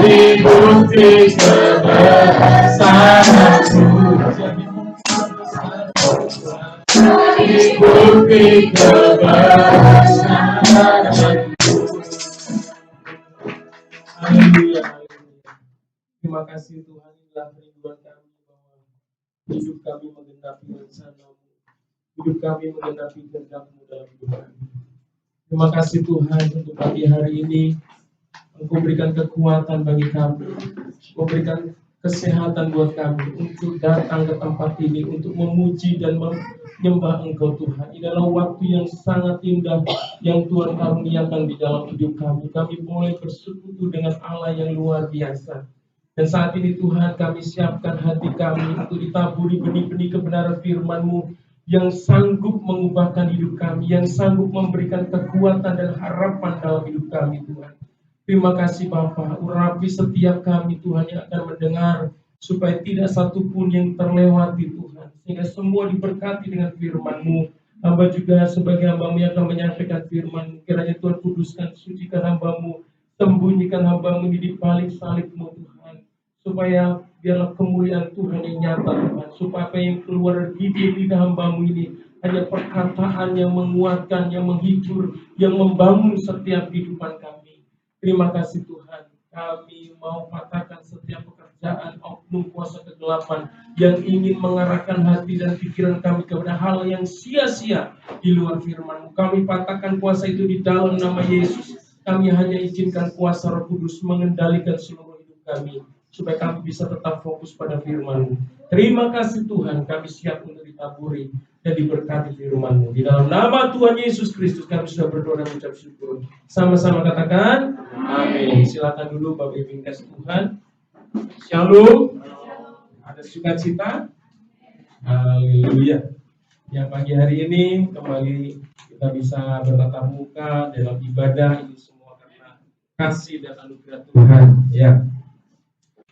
Jadi bukti kebesaranmu. Jadi bukti kebesaranmu. Haleluya. Terima kasih Tuhan, inilah rinduan kami bahwa hidup kami menggenapi rencana-Mu, hidup kami menggenapi kehendak-Mu dalam hidup kami. Terima kasih Tuhan untuk pagi hari ini, Engkau berikan kekuatan bagi kami, Engkau berikan kesehatan buat kami untuk datang ke tempat ini untuk memuji dan menyembah Engkau Tuhan. Ini adalah waktu yang sangat indah yang Tuhan karuniakan di dalam hidup kami. Kami boleh bersekutu dengan Allah yang luar biasa. Dan saat ini Tuhan, kami siapkan hati kami untuk ditaburi benih-benih kebenaran firman-Mu yang sanggup mengubahkan hidup kami, yang sanggup memberikan kekuatan dan harapan dalam hidup kami Tuhan. Terima kasih Bapa, urapi setiap kami Tuhan yang akan mendengar, supaya tidak satu pun yang terlewati Tuhan, sehingga semua diberkati dengan firman-Mu. Hamba juga sebagai hamba-Mu yang akan menyampaikan firman, kiranya Tuhan kuduskan, sucikan hamba-Mu, sembunyikan hamba-Mu di balik salib-Mu Tuhan, supaya biarlah kemuliaan Tuhan yang nyata Tuhan, supaya apa yang keluar dari lidah hamba-Mu ini hanya perkataan yang menguatkan, yang menghibur, yang membangun setiap kehidupan kami. Terima kasih Tuhan, kami mau patahkan setiap pekerjaan oknum kuasa kegelapan yang ingin mengarahkan hati dan pikiran kami kepada hal yang sia-sia di luar firman-Mu. Kami patahkan kuasa itu di dalam nama Yesus. Kami hanya izinkan kuasa Roh Kudus mengendalikan seluruh hidup kami, supaya kami bisa tetap fokus pada firman-Mu. Terima kasih Tuhan, kami siap untuk ditaburi dan diberkati firman-Mu. Di dalam nama Tuhan Yesus Kristus kami sudah berdoa dan mengucap syukur. Sama-sama katakan amin. Silakan dulu Bapak Ibu kasih Tuhan. Shalom. Ada sukacita. Haleluya. Ya, pagi hari ini kembali kita bisa bertatap muka dalam ibadah ini semua karena kasih dan anugerah Tuhan. Ya.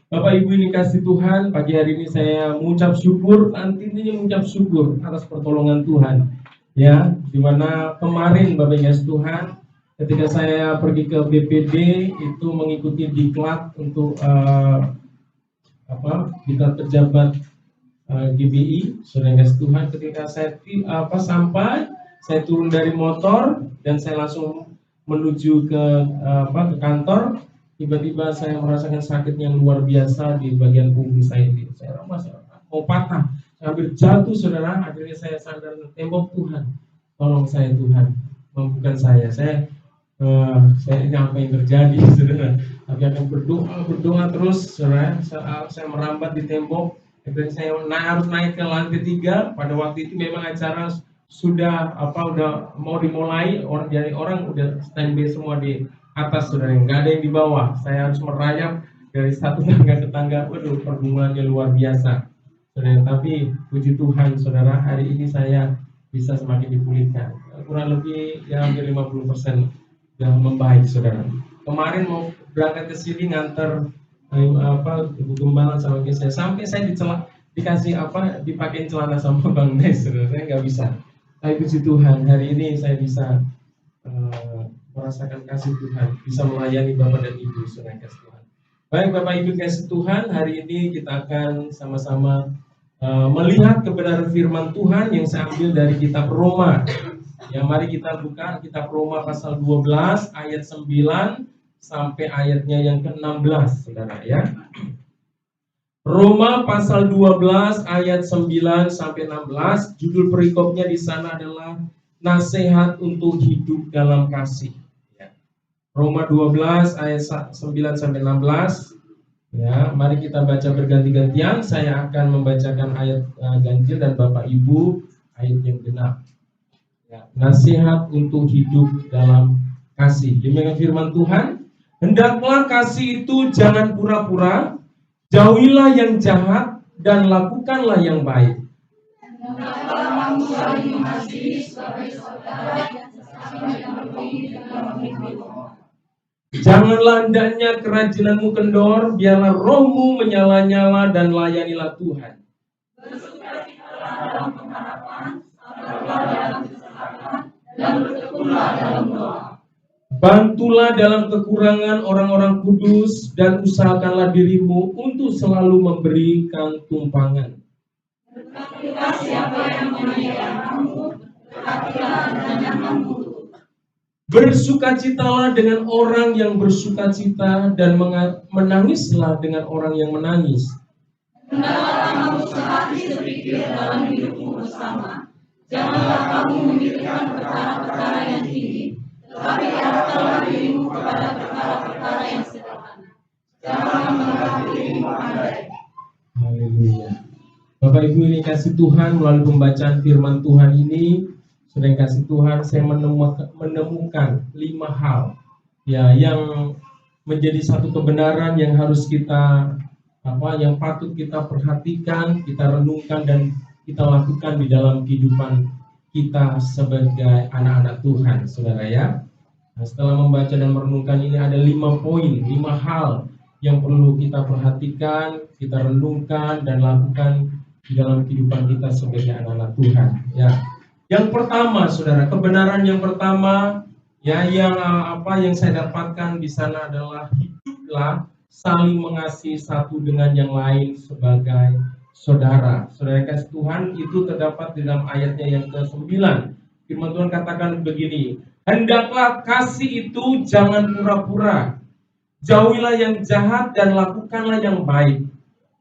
Bapak Ibu ini kasih Tuhan, pagi hari ini saya mengucap syukur, nantinya mengucap syukur atas pertolongan Tuhan. Ya, dimana kemarin Bapak Ibu Tuhan, ketika saya pergi ke BPD itu mengikuti diklat untuk diklat pejabat GBI, Saudara kasih Tuhan, ketika saya sampai, saya turun dari motor dan saya langsung menuju ke kantor. Tiba-tiba saya merasakan sakit yang luar biasa di bagian punggung saya ini. Saya merasa mau patah, saya hampir jatuh Saudara. Akhirnya saya sadar, tembok Tuhan, tolong saya Tuhan, mampukan saya. Saya ini apa yang terjadi Saudara. Tapi akan berdoa terus Saudara. Saya merambat di tembok. Akhirnya saya harus naik ke lantai 3. Pada waktu itu memang acara sudah udah mau dimulai, orang udah standby semua di atas Saudara, nggak ada yang di bawah. Saya harus merayap dari satu tangga ke tangga. Waduh, pergumulannya luar biasa Saudara. Tapi puji Tuhan Saudara, hari ini saya bisa semakin dipulihkan. Kurang lebih ya hampir 50% sudah membaik Saudara. Kemarin mau berangkat ke sini nganter ibu gembala sama saya, sampai saya dikasih dipakein celana sama Bang Nes Saudara. Saya nggak bisa. Tapi puji Tuhan, hari ini saya bisa merasakan kasih Tuhan, bisa melayani Bapak dan Ibu Saudara kasih Tuhan. Baik Bapak Ibu kasih Tuhan, hari ini kita akan sama-sama melihat kebenaran firman Tuhan yang saya ambil dari kitab Roma. Ya, mari kita buka kitab Roma pasal 12 ayat 9 sampai ayatnya yang ke-16 Saudara ya. Roma pasal 12 ayat 9 sampai 16, judul perikopnya di sana adalah nasihat untuk hidup dalam kasih. Roma 12 ayat 9 sampai 16. Ya, mari kita baca berganti-gantian. Saya akan membacakan ayat ganjil dan Bapak Ibu ayat yang genap. Ya, nasihat untuk hidup dalam kasih. Demikian firman Tuhan. Hendaklah kasih itu jangan pura-pura, jauhilah yang jahat dan lakukanlah yang baik. Hendaklah kamu saling mengasihi sebagai saudara, janganlah hendaknya kerajinanmu kendor, biarlah rohmu menyala-nyala dan layanilah Tuhan. Bersukacitalah dalam pengharapan, sabarlah dalam kesabaran, dan bertekunlah dalam doa. Bantulah dalam kekurangan orang-orang kudus dan usahakanlah dirimu untuk selalu memberikan tumpangan. Berkatilah siapa yang menyayang kamu, berkatilah dengan yang membutuh. Bersukacitalah dengan orang yang bersukacita dan menangislah dengan orang yang menangis. Hendaklah kamu sehati sepikir dalam hidupmu bersama. Janganlah kamu memikirkan perkara-perkara yang tinggi, tetapi arahkanlah dirimu kepada perkara-perkara yang sederhana. Janganlah menganggap dirimu pandai. Haleluya. Bapak Ibu ini kasih Tuhan, melalui pembacaan firman Tuhan ini, sudah kasih Tuhan, saya menemukan 5 hal ya yang menjadi satu kebenaran yang harus kita yang patut kita perhatikan, kita renungkan dan kita lakukan di dalam kehidupan kita sebagai anak-anak Tuhan, saudara ya. Nah, setelah membaca dan merenungkan ini ada 5 poin, 5 hal yang perlu kita perhatikan, kita renungkan dan lakukan di dalam kehidupan kita sebagai anak-anak Tuhan. Ya, yang pertama, saudara, kebenaran yang pertama, ya, yang saya dapatkan di sana adalah hiduplah saling mengasihi satu dengan yang lain sebagai saudara. Saudara kasih Tuhan, itu terdapat di dalam ayatnya yang ke-9. Firman Tuhan katakan begini, hendaklah kasih itu jangan pura-pura. Jauhilah yang jahat dan lakukanlah yang baik.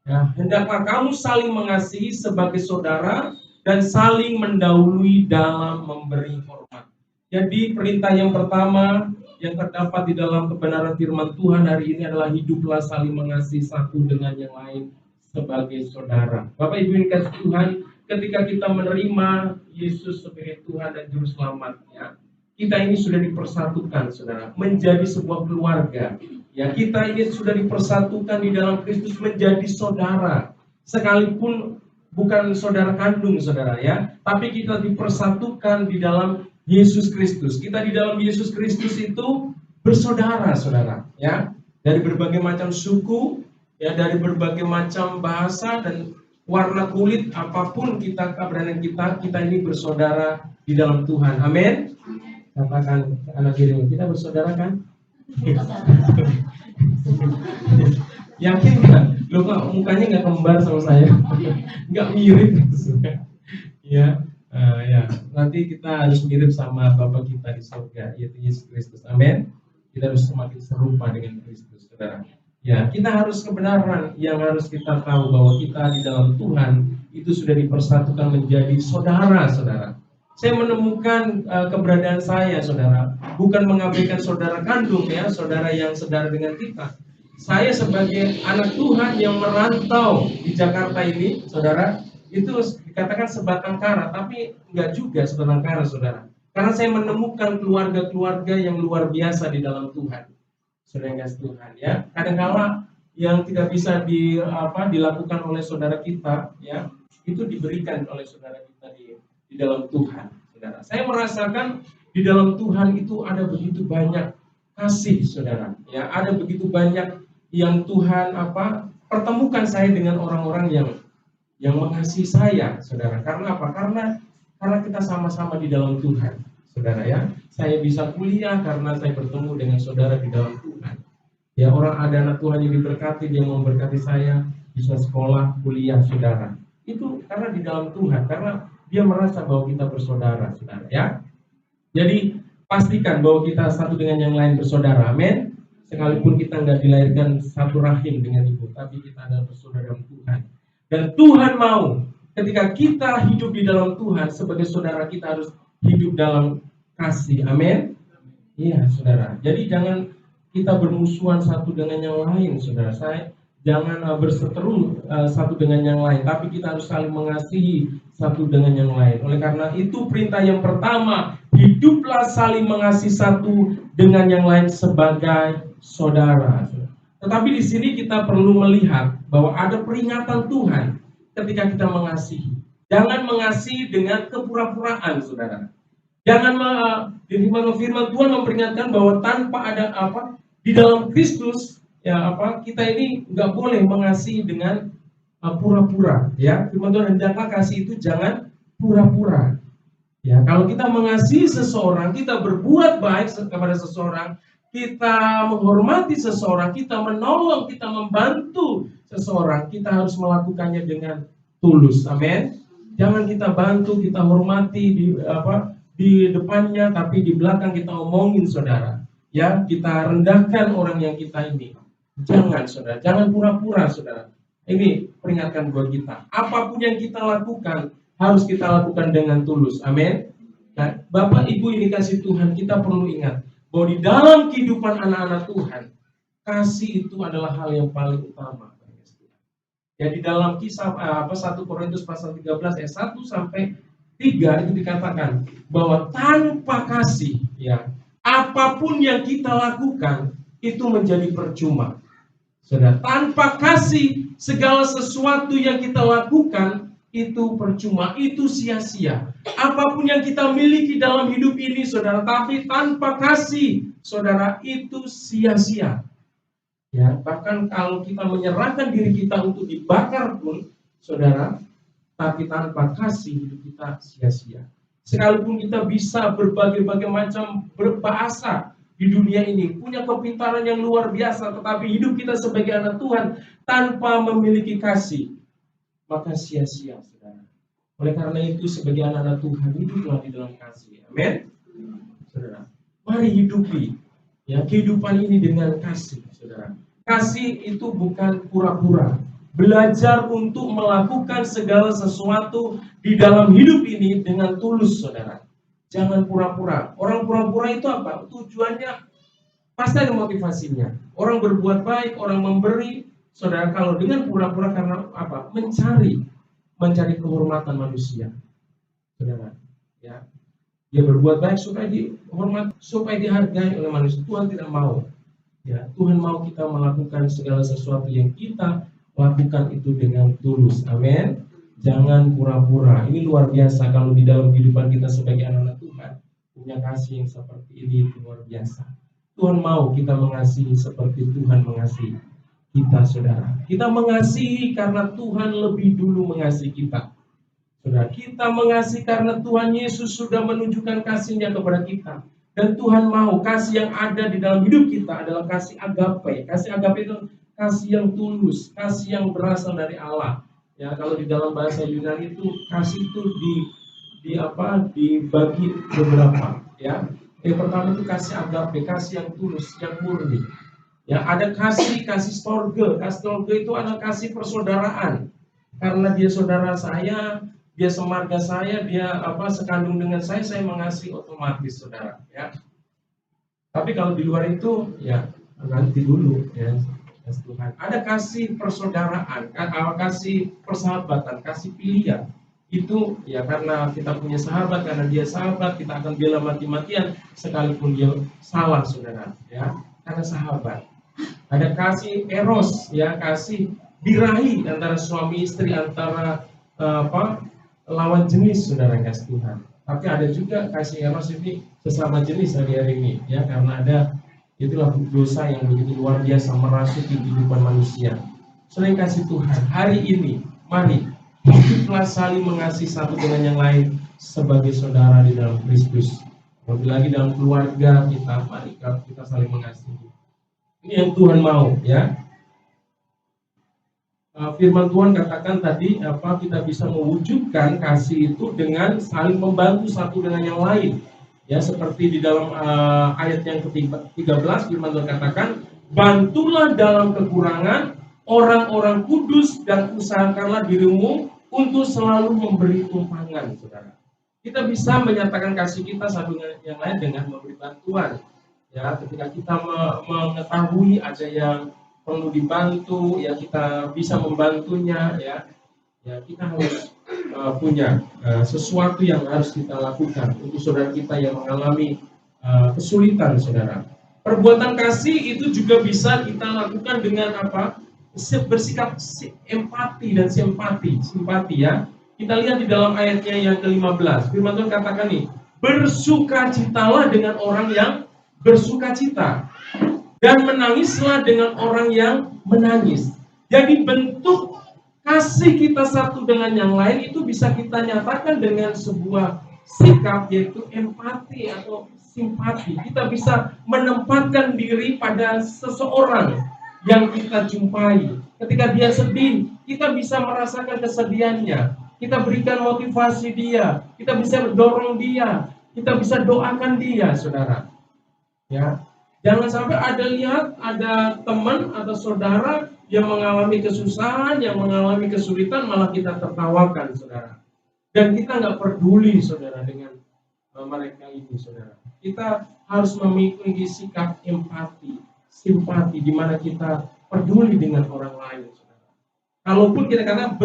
Ya, hendaklah kamu saling mengasihi sebagai saudara dan saling mendahului dalam memberi hormat. Jadi perintah yang pertama yang terdapat di dalam kebenaran firman Tuhan hari ini adalah hiduplah saling mengasihi satu dengan yang lain sebagai saudara. Bapak Ibu yang kasih Tuhan, ketika kita menerima Yesus sebagai Tuhan dan Juru Selamatnya, kita ini sudah dipersatukan, saudara, menjadi sebuah keluarga. Ya, kita ini sudah dipersatukan di dalam Kristus menjadi saudara. Sekalipun bukan saudara kandung, saudara ya, tapi kita dipersatukan di dalam Yesus Kristus. Kita di dalam Yesus Kristus itu bersaudara, saudara ya. Dari berbagai macam suku, ya, dari berbagai macam bahasa dan warna kulit, apapun keberadaan kita ini bersaudara di dalam Tuhan. Amin. Katakan anak dirimu, kita bersaudara kan? Yakin nggak? Lo kok mukanya nggak kembar sama saya? Nggak mirip? Ya, ya. Nanti kita harus mirip sama Bapa kita di surga, yaitu Yesus Kristus. Amin. Kita harus semakin serupa dengan Kristus, saudara. Ya, kita harus kebenaran yang harus kita tahu bahwa kita di dalam Tuhan itu sudah dipersatukan menjadi saudara, saudara. Saya menemukan keberadaan saya, saudara, bukan mengabaikan saudara kandung, ya, saudara yang saudara dengan kita. Saya sebagai anak Tuhan yang merantau di Jakarta ini, saudara, itu dikatakan sebatang kara, tapi enggak juga sebatang kara, saudara. Karena saya menemukan keluarga-keluarga yang luar biasa di dalam Tuhan, saudara yang kasih Tuhan, ya. Kadang-kala yang tidak bisa dilakukan oleh saudara kita, ya, itu diberikan oleh saudara kita di dalam Tuhan, saudara. Saya merasakan di dalam Tuhan itu ada begitu banyak kasih, saudara. Ya, ada begitu banyak yang Tuhan pertemukan saya dengan orang-orang yang mengasihi saya, saudara. Karena apa? Karena kita sama-sama di dalam Tuhan, saudara ya. Saya bisa kuliah karena saya bertemu dengan saudara di dalam Tuhan. Ya, ada anak Tuhan yang diberkati, dia memberkati saya, bisa sekolah, kuliah, saudara. Itu karena di dalam Tuhan, karena dia merasa bahwa kita bersaudara, saudara ya. Jadi pastikan bahwa kita satu dengan yang lain bersaudara, amin. Sekalipun kita nggak dilahirkan satu rahim dengan ibu, tapi kita adalah bersaudara dalam Tuhan. Dan Tuhan mau ketika kita hidup di dalam Tuhan sebagai saudara, kita harus hidup dalam kasih, amin. Iya, saudara. Jadi jangan kita bermusuhan satu dengan yang lain, saudara. Jangan berseteru satu dengan yang lain, tapi kita harus saling mengasihi satu dengan yang lain. Oleh karena itu perintah yang pertama, hiduplah saling mengasihi satu dengan yang lain sebagai saudara. Tetapi di sini kita perlu melihat bahwa ada peringatan Tuhan ketika kita mengasihi. Jangan mengasihi dengan kepura-puraan, saudara. Jangan firman Tuhan memperingatkan bahwa tanpa ada di dalam Kristus, ya kita ini nggak boleh mengasihi dengan pura-pura, ya. Firman Tuhan, hendaklah kasih itu jangan pura-pura. Ya, kalau kita mengasihi seseorang, kita berbuat baik kepada seseorang, kita menghormati seseorang, kita menolong, kita membantu seseorang, kita harus melakukannya dengan tulus. Amin. Jangan kita bantu, kita hormati di depannya, tapi di belakang kita omongin, saudara. Ya, kita rendahkan orang yang kita ini. Jangan, saudara. Jangan pura-pura, saudara. Ini peringatan buat kita. Apapun yang kita lakukan, harus kita lakukan dengan tulus. Amin. Nah, Bapak Ibu yang dikasih Tuhan, kita perlu ingat bahwa di dalam kehidupan anak-anak Tuhan, kasih itu adalah hal yang paling utama. Ya, di dalam kisah 1 Korintus pasal 13 ayat 1 sampai 3 itu dikatakan bahwa tanpa kasih, ya, apapun yang kita lakukan itu menjadi percuma. Saudara, tanpa kasih segala sesuatu yang kita lakukan itu percuma, itu sia-sia. Apapun yang kita miliki dalam hidup ini, saudara, tapi tanpa kasih, saudara, itu sia-sia. Ya, bahkan kalau kita menyerahkan diri kita untuk dibakar pun, saudara, tapi tanpa kasih hidup kita sia-sia. Sekalipun kita bisa berbagai-bagai macam berbahasa di dunia ini, punya kepintaran yang luar biasa, tetapi hidup kita sebagai anak Tuhan tanpa memiliki kasih, maka sia-sia, saudara. Oleh karena itu, sebagai anak-anak Tuhan, hiduplah di dalam kasih. Amin. Saudara, mari hidupi ya kehidupan ini dengan kasih, saudara. Kasih itu bukan pura-pura. Belajar untuk melakukan segala sesuatu di dalam hidup ini dengan tulus, saudara. Jangan pura-pura. Orang pura-pura itu apa? Tujuannya pasti ada motivasinya. Orang berbuat baik, orang memberi, saudara, kalau dengan pura-pura karena apa? Mencari kehormatan manusia, saudara. Ya, dia berbuat baik supaya dihormati, supaya dihargai oleh manusia. Tuhan tidak mau. Ya, Tuhan mau kita melakukan segala sesuatu yang kita lakukan itu dengan tulus. Amin. Jangan pura-pura. Ini luar biasa kalau di dalam kehidupan kita sebagai anak-anak Tuhan punya kasih yang seperti ini, itu luar biasa. Tuhan mau kita mengasihi seperti Tuhan mengasihi kita, saudara. Kita mengasihi karena Tuhan lebih dulu mengasihi kita. Saudara, kita mengasihi karena Tuhan Yesus sudah menunjukkan kasih-Nya kepada kita. Dan Tuhan mau kasih yang ada di dalam hidup kita adalah kasih agape. Kasih agape itu kasih yang tulus, kasih yang berasal dari Allah. Ya, kalau di dalam bahasa Yunani itu kasih itu dibagi beberapa. Ya, yang pertama itu kasih agape, kasih yang tulus, yang murni. Ya, ada kasih storge. Kasih storge itu adalah kasih persaudaraan. Karena dia saudara saya, dia semarga saya, dia sekandung dengan saya mengasihi otomatis, saudara. Ya. Tapi kalau di luar itu, ya nanti dulu, ya Tuhan. Ada kasih persaudaraan, kasih persahabatan, kasih pilihan. Itu ya karena kita punya sahabat, karena dia sahabat, kita akan bela mati-matian sekalipun dia salah, saudara. Ya, karena sahabat. Ada kasih eros, ya kasih birahi antara suami istri, antara lawan jenis, saudara kasih Tuhan. Tapi ada juga kasih eros ini sesama jenis hari-hari ini, ya karena ada itulah dosa yang begitu luar biasa merasuki kehidupan manusia. Selain kasih Tuhan, hari ini mari hiduplah saling mengasihi satu dengan yang lain sebagai saudara di dalam Kristus. Lebih lagi dalam keluarga kita, mari kita saling mengasihi. Ini yang Tuhan mau, ya. Firman Tuhan katakan tadi kita bisa mewujudkan kasih itu dengan saling membantu satu dengan yang lain. Ya, seperti di dalam ayat yang ke-13 firman Tuhan katakan, bantulah dalam kekurangan orang-orang kudus dan usahakanlah dirimu untuk selalu memberi tumpangan, saudara. Kita bisa menyatakan kasih kita satu dengan yang lain dengan memberi bantuan. Ya, ketika kita mengetahui ada yang perlu dibantu, ya kita bisa membantunya, ya kita harus punya sesuatu yang harus kita lakukan untuk saudara kita yang mengalami kesulitan, saudara. Perbuatan kasih itu juga bisa kita lakukan dengan bersikap empati dan simpati, ya. Kita lihat di dalam ayatnya yang ke-15, firman Tuhan katakan nih, bersukacitalah dengan orang yang bersukacita, dan menangislah dengan orang yang menangis. Jadi bentuk kasih kita satu dengan yang lain itu bisa kita nyatakan dengan sebuah sikap, yaitu empati atau simpati. Kita bisa menempatkan diri pada seseorang yang kita jumpai. Ketika dia sedih, kita bisa merasakan kesedihannya. Kita berikan motivasi dia, kita bisa dorong dia, kita bisa doakan dia, saudara. Ya, jangan sampai ada teman atau saudara yang mengalami kesusahan, yang mengalami kesulitan, malah kita tertawakan, saudara. Dan kita nggak peduli, saudara, dengan mereka ini, saudara. Kita harus memiliki sikap empati, simpati, di mana kita peduli dengan orang lain, saudara. Kalaupun kita kata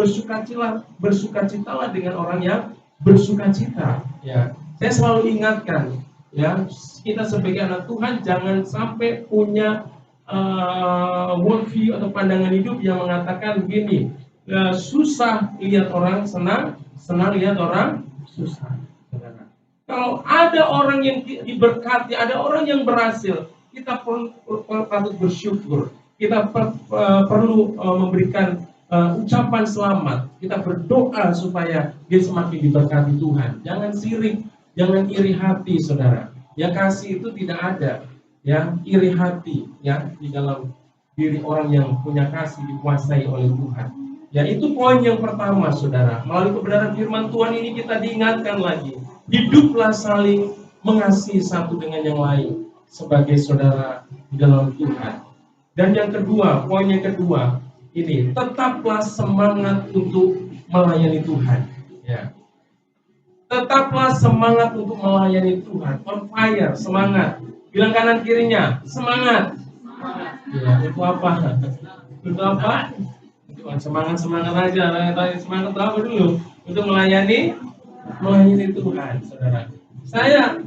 bersukacitalah dengan orang yang bersukacita. Ya, saya selalu ingatkan, ya, kita sebagai anak Tuhan jangan sampai punya worldview atau pandangan hidup yang mengatakan begini, susah lihat orang senang, senang lihat orang susah. Saudara. Kalau ada orang yang diberkati, ada orang yang berhasil, kita patut bersyukur. Kita perlu memberikan ucapan selamat. Kita berdoa supaya dia semakin diberkati Tuhan. Jangan sirik, jangan iri hati, saudara. Ya, kasih itu tidak ada, ya, iri hati, ya, di dalam diri orang yang punya kasih dikuasai oleh Tuhan. Ya, itu poin yang pertama, saudara. Melalui kebenaran firman Tuhan ini kita diingatkan lagi, hiduplah saling mengasihi satu dengan yang lain sebagai saudara di dalam Tuhan. Dan yang kedua, poin yang kedua, ini tetaplah semangat untuk melayani Tuhan. Ya. Tetaplah semangat untuk melayani Tuhan. On fire, semangat. Bilang kanan kirinya, semangat. Ya, untuk apa? Untuk apa? Semangat aja. Semangat apa dulu? Untuk melayani Tuhan, saudara. Saya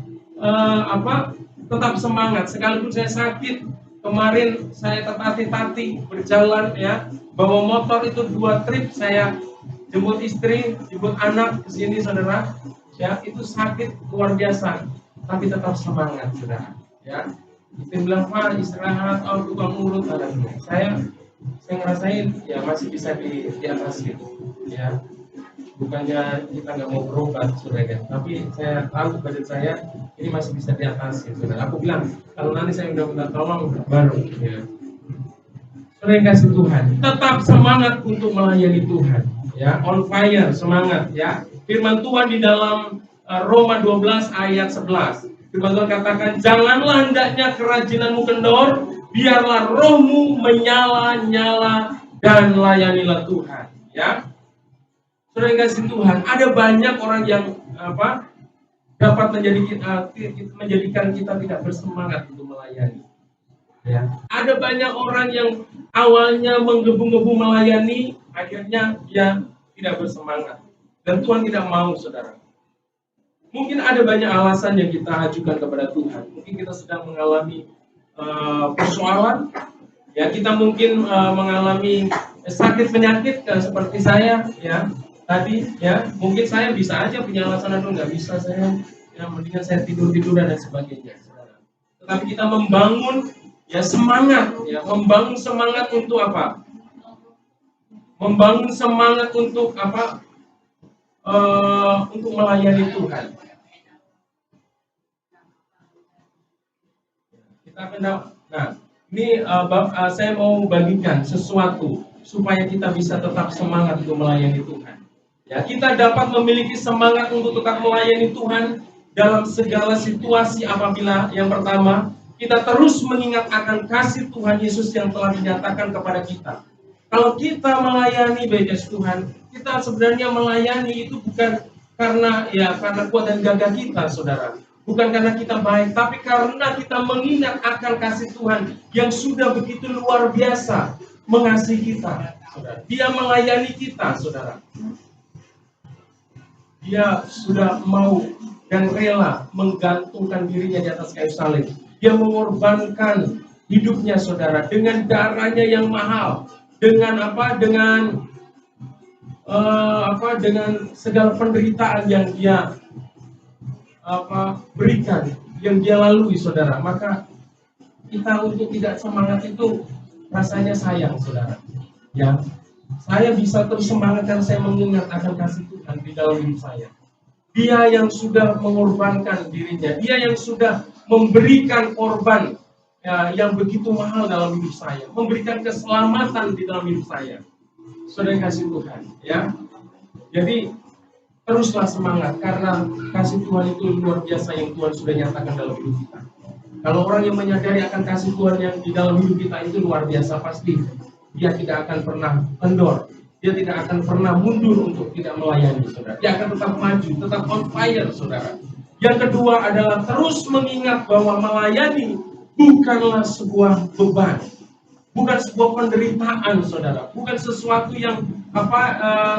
tetap semangat. Sekalipun saya sakit, kemarin saya tertati-tati berjalan, ya, bawa motor itu 2 trip, saya jemput istri, jemput anak ke sini, saudara. Ya, itu sakit luar biasa, tapi tetap semangat, saudara. Ya, istri bilang, Pak, istirahat, tukang urut, saya ngerasain, ya, masih bisa diatasi, ya. Bukannya kita nggak mau berobat, saudara, tapi saya tahu badan saya ini masih bisa diatasi, saudara. Aku bilang, kalau nanti saya udah minta tolong, baru, ya. Saudara yang kasih Tuhan, tetap semangat untuk melayani Tuhan, ya, on fire, semangat, ya. Firman Tuhan di dalam Roma 12 ayat 11, firman Tuhan katakan, janganlah hendaknya kerajinanmu kendor, biarlah rohmu menyala-nyala dan layanilah Tuhan, ya. Saudara yang kasih Tuhan, ada banyak orang yang dapat menjadikan kita tidak bersemangat untuk melayani. Ya. Ada banyak orang yang awalnya menggebu-gebu melayani, akhirnya dia tidak bersemangat. Dan Tuhan tidak mau, saudara. Mungkin ada banyak alasan yang kita ajukan kepada Tuhan. Mungkin kita sedang mengalami persoalan, ya, kita mungkin mengalami sakit penyakit seperti saya, ya. Tadi, ya, mungkin saya bisa aja punya alasan, atau nggak bisa saya, ya, mendingan saya tidur-tiduran dan sebagainya, saudara. Tetapi kita membangun, ya, semangat, ya, membangun semangat untuk apa? Membangun semangat untuk apa? Untuk melayani Tuhan. Kita akan, nah, ini saya mau bagikan sesuatu supaya kita bisa tetap semangat untuk melayani Tuhan. Ya, kita dapat memiliki semangat untuk tetap melayani Tuhan dalam segala situasi apabila yang pertama, kita terus mengingat akan kasih Tuhan Yesus yang telah dinyatakan kepada kita. Kalau kita melayani baik Tuhan, kita sebenarnya melayani itu bukan karena kuat dan gagah kita, saudara. Bukan karena kita baik, tapi karena kita mengingat akan kasih Tuhan yang sudah begitu luar biasa mengasihi kita, saudara. Dia melayani kita, saudara. Dia sudah mau dan rela menggantungkan dirinya di atas kayu salib. Dia mengorbankan hidupnya, saudara, dengan darahnya yang mahal. Dengan apa? Dengan segala penderitaan yang dia berikan, yang dia lalui, saudara. Maka kita untuk tidak semangat itu rasanya sayang, saudara. Ya, saya bisa terus semangat karena saya mengingat akan kasih Tuhan di dalam hidup saya. Dia yang sudah mengorbankan dirinya, dia yang sudah memberikan korban yang begitu mahal dalam hidup saya, memberikan keselamatan di dalam hidup saya. Saudara kasih Tuhan, ya. Jadi teruslah semangat karena kasih Tuhan itu luar biasa yang Tuhan sudah nyatakan dalam hidup kita. Kalau orang yang menyadari akan kasih Tuhan yang di dalam hidup kita itu luar biasa, pasti dia tidak akan pernah kendor. Dia tidak akan pernah mundur untuk tidak melayani, saudara. Dia akan tetap maju, tetap on fire, saudara. Yang kedua adalah terus mengingat bahwa melayani bukanlah sebuah beban, bukan sebuah penderitaan, saudara. Bukan sesuatu yang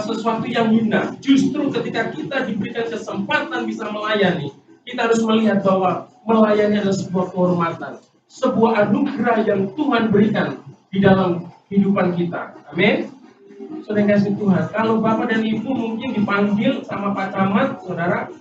sesuatu yang hina. Justru ketika kita diberikan kesempatan bisa melayani, kita harus melihat bahwa melayani adalah sebuah kehormatan, sebuah anugerah yang Tuhan berikan di dalam kehidupan kita. Amin. Saudara kasih Tuhan, kalau Bapak dan Ibu mungkin dipanggil sama Pak Camat, saudara,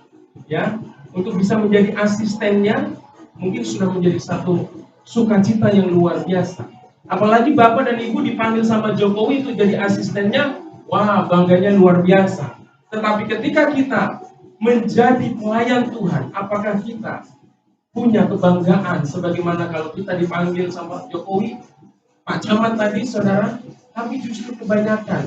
ya, untuk bisa menjadi asistennya, mungkin sudah menjadi satu sukacita yang luar biasa. Apalagi Bapak dan Ibu dipanggil sama Jokowi untuk jadi asistennya, wah, bangganya luar biasa. Tetapi ketika kita menjadi pelayan Tuhan, apakah kita punya kebanggaan sebagaimana kalau kita dipanggil sama Jokowi, Pak Camat tadi, saudara? Tapi justru kebanyakan,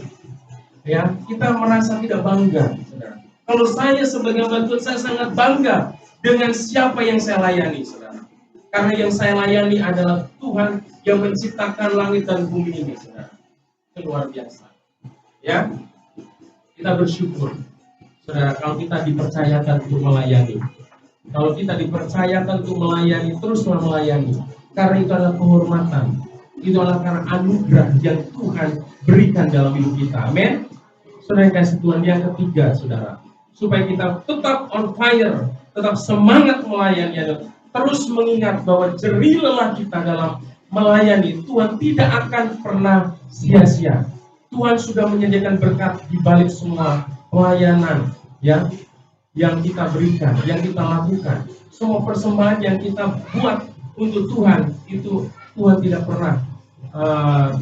ya, kita merasa tidak bangga, saudara. Kalau saya sebagai hamba Tuhan, saya sangat bangga dengan siapa yang saya layani, saudara. Karena yang saya layani adalah Tuhan yang menciptakan langit dan bumi ini, saudara. Itu luar biasa. Ya, kita bersyukur, saudara, kalau kita dipercayakan untuk melayani. Kalau kita dipercayakan untuk melayani, teruslah melayani. Karena itu adalah kehormatan. Itu adalah karena anugerah yang Tuhan berikan dalam hidup kita. Amin. Saudara kasih Tuhan, yang ketiga, saudara, supaya kita tetap on fire, tetap semangat melayani, terus mengingat bahwa jerih lelah kita dalam melayani, Tuhan tidak akan pernah sia-sia. Tuhan sudah menyediakan berkat di balik semua pelayanan, ya, yang kita berikan, yang kita lakukan. Semua persembahan yang kita buat untuk Tuhan, itu Tuhan tidak pernah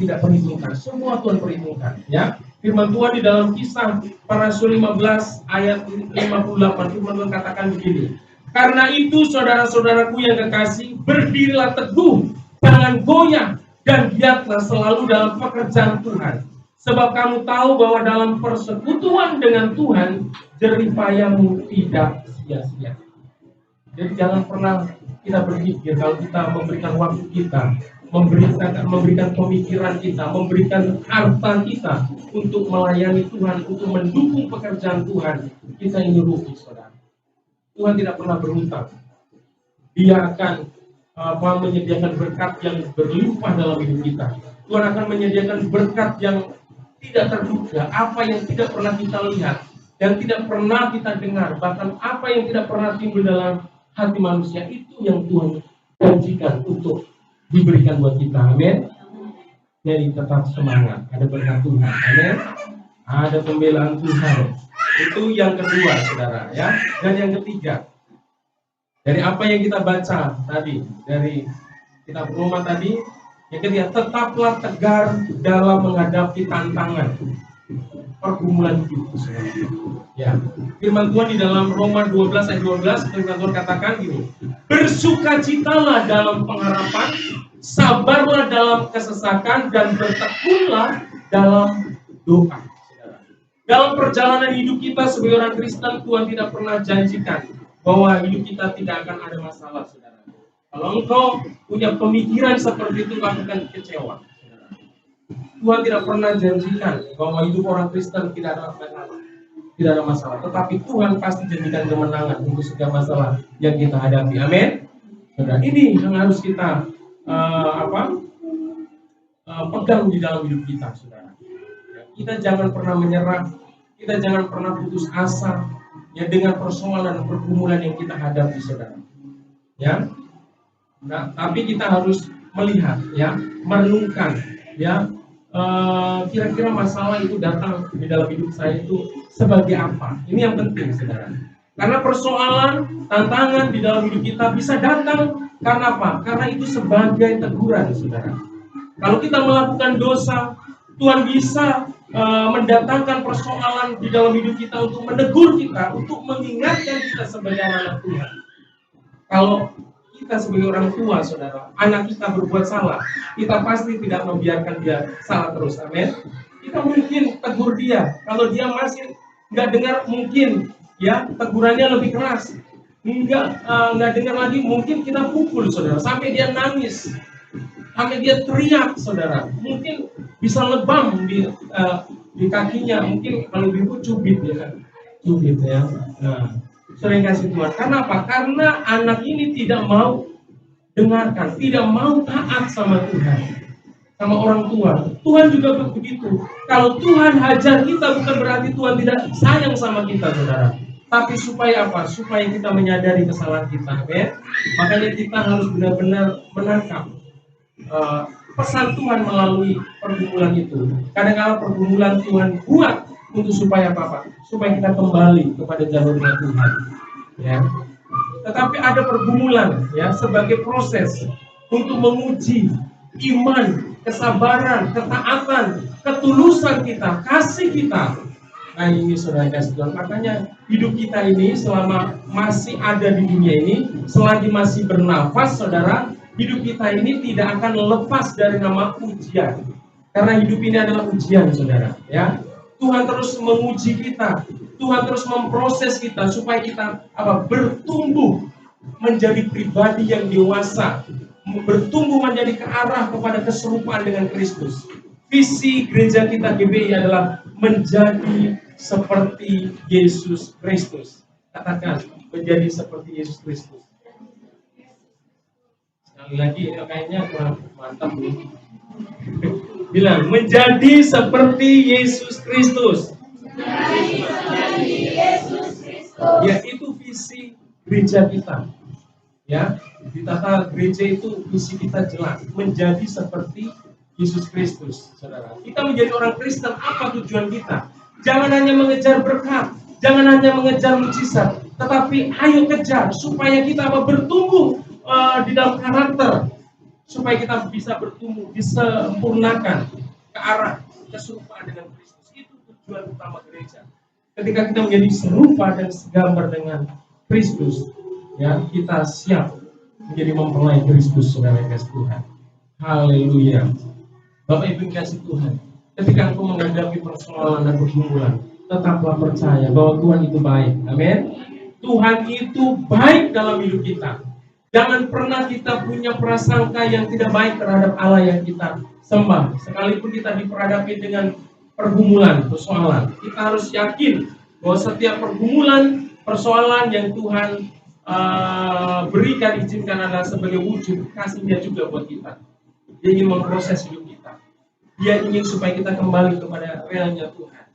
tidak perhitungkan. Semua Tuhan perhitungkan, ya. Firman Tuhan di dalam Kisah Para Rasul 15 ayat 58, firman Tuhan katakan begini. Karena itu saudara-saudaraku yang kekasih, berdirilah teguh, jangan goyah, dan giatlah selalu dalam pekerjaan Tuhan. Sebab kamu tahu bahwa dalam persekutuan dengan Tuhan, jerih payahmu tidak sia-sia. Jadi jangan pernah kita berpikir kalau kita memberikan waktu kita, memberikan pemikiran kita, memberikan harta kita untuk melayani Tuhan, untuk mendukung pekerjaan Tuhan, kita ini rugi, saudara. Tuhan tidak pernah berhutang. Dia akan menyediakan berkat yang berlimpah dalam hidup kita. Tuhan akan menyediakan berkat yang tidak terduga, apa yang tidak pernah kita lihat dan tidak pernah kita dengar, bahkan apa yang tidak pernah timbul dalam hati manusia, itu yang Tuhan janjikan untuk diberikan buat kita. Amin. Jadi tetap semangat, ada berkat Tuhan. Amin. Ada pembelaan Tuhan. Itu yang kedua, saudara, ya. Dan yang ketiga, dari apa yang kita baca tadi, dari kitab Roma tadi, yang ketiga, tetaplah tegar dalam menghadapi tantangan pergumulan hidup, saudara. Ya, firman Tuhan di dalam Roma 12 ayat 12, firman Tuhan katakan gini, bersukacitalah dalam pengharapan, sabarlah dalam kesesakan, dan bertekunlah dalam doa. Dalam perjalanan hidup kita sebagai orang Kristen, Tuhan tidak pernah janjikan bahwa hidup kita tidak akan ada masalah, saudara. Kalau engkau punya pemikiran seperti itu, kamu akan kecewa. Tuhan tidak pernah janjikan bahwa hidup orang Kristen tidak ada masalah. Tidak ada masalah, tetapi Tuhan pasti jadikan kemenangan untuk segala masalah yang kita hadapi. Amin. Saudara, ini yang harus kita pegang di dalam hidup kita, saudara. Kita jangan pernah menyerah, kita jangan pernah putus asa, ya, dengan persoalan dan pergumulan yang kita hadapi, saudara. Ya, nah, tapi kita harus melihat, ya, merenungkan, ya. Kira-kira masalah itu datang di dalam hidup saya itu sebagai apa? Ini yang penting, saudara. Karena persoalan, tantangan di dalam hidup kita bisa datang karena apa? Karena itu sebagai teguran, saudara. Kalau kita melakukan dosa, Tuhan bisa mendatangkan persoalan di dalam hidup kita untuk menegur kita, untuk mengingatkan kita sebagai anak Tuhan. Kalau kita sebagai orang tua, saudara, anak kita berbuat salah, kita pasti tidak membiarkan dia salah terus, amin. Kita mungkin tegur dia, kalau dia masih nggak dengar, mungkin ya tegurannya lebih keras. Nggak dengar lagi, mungkin kita pukul, saudara, sampai dia nangis, sampai dia teriak, saudara. Mungkin bisa lebam di kakinya, mungkin kalau ibu cubit ya kan, cubit ya. Nah, sering kasih Tuhan. Karena apa? Karena anak ini tidak mau dengarkan, tidak mau taat sama Tuhan, sama orang tua. Tuhan juga begitu. Kalau Tuhan hajar kita, bukan berarti Tuhan tidak sayang sama kita, saudara. Tapi supaya apa? Supaya kita menyadari kesalahan kita, ya. Makanya kita harus benar-benar menangkap pesan Tuhan melalui pergumulan itu. Kadang-kadang pergumulan Tuhan buat untuk supaya apa? Supaya kita kembali kepada jalurnya Tuhan, ya. Tetapi ada pergumulan, ya, sebagai proses untuk menguji iman, kesabaran, ketaatan, ketulusan kita, kasih kita. Nah ini saudara kasih Tuhan, makanya hidup kita ini selama masih ada di dunia ini, selagi masih bernafas, saudara, hidup kita ini tidak akan lepas dari nama ujian. Karena hidup ini adalah ujian, saudara, ya. Tuhan terus menguji kita, Tuhan terus memproses kita supaya kita bertumbuh menjadi pribadi yang dewasa, bertumbuh menjadi ke arah kepada keserupaan dengan Kristus. Visi gereja kita GBI adalah menjadi seperti Yesus Kristus. Katakan, menjadi seperti Yesus Kristus. Sekali lagi, kayaknya kurang mantap nih. Bilang, menjadi seperti Yesus Kristus. Ya, itu visi gereja kita. Ya, di tata gereja itu visi kita jelas, menjadi seperti Yesus Kristus, saudara. Kita menjadi orang Kristen, apa tujuan kita? Jangan hanya mengejar berkat, jangan hanya mengejar mujizat, tetapi ayo kejar supaya kita bertumbuh di dalam karakter, supaya kita bisa bertumbuh, disempurnakan ke arah keserupaan dengan Kristus. Itu tujuan utama gereja. Ketika kita menjadi serupa dan segambar dengan Kristus, ya, kita siap menjadi mempelai Kristus, saudara kasih Tuhan. Haleluya. Bapak Ibu kasih Tuhan, ketika engkau menghadapi persoalan dan pergumulan, tetaplah percaya bahwa Tuhan itu baik. Amin. Tuhan itu baik dalam hidup kita. Jangan pernah kita punya prasangka yang tidak baik terhadap Allah yang kita sembah. Sekalipun kita diperhadapi dengan pergumulan, persoalan, kita harus yakin bahwa setiap pergumulan, persoalan yang Tuhan berikan, izinkan adalah sebagai wujud kasih-Nya juga buat kita. Dia ingin memproses hidup kita. Dia ingin supaya kita kembali kepada realnya Tuhan.